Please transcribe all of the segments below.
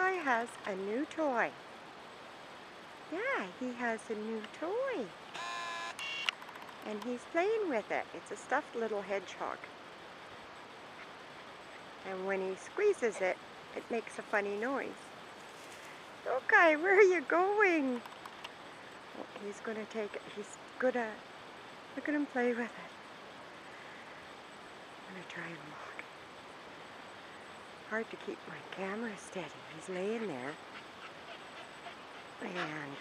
Lokai has a new toy. Yeah, he has a new toy. And he's playing with it. It's a stuffed little hedgehog. And when he squeezes it, it makes a funny noise. Lokai, where are you going? Oh, he's going to take it. He's going to, look at him play with it. I'm going to try and walk. Hard to keep my camera steady. He's laying there. And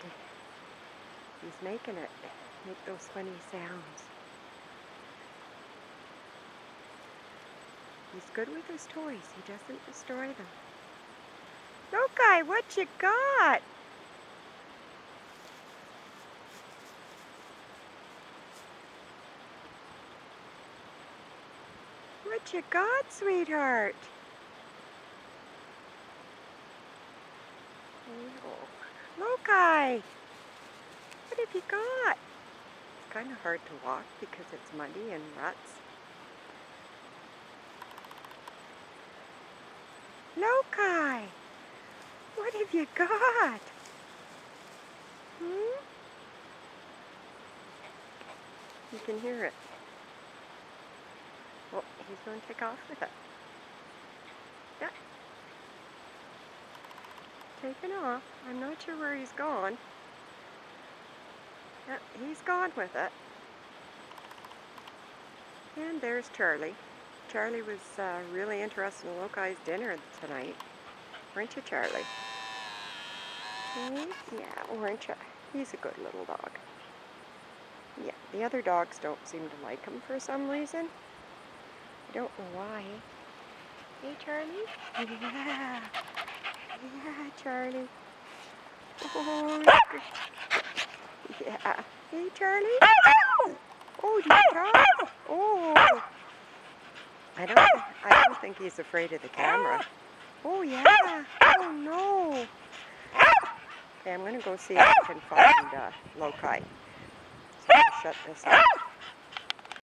he's making it make those funny sounds. He's good with his toys. He doesn't destroy them. Lokai, what you got? What you got, sweetheart? Oh, Lokai, what have you got? It's kind of hard to walk because it's muddy and ruts. Lokai, what have you got? Hmm? You can hear it. Oh, he's going to take off with it. Yeah. Taking off. I'm not sure where he's gone. Yeah, he's gone with it. And there's Charlie. Charlie was really interested in Lokai's dinner tonight. Weren't you, Charlie? Yeah, weren't you? He's a good little dog. Yeah, the other dogs don't seem to like him for some reason. I don't know why. Hey, Charlie? Yeah. Yeah, Charlie. Oh, yeah. Hey, Charlie? Oh, did you talk? Oh. I don't think he's afraid of the camera. Oh, yeah. Oh, no. Okay, I'm going to go see if I can find Lokai. So I'm going to shut this off.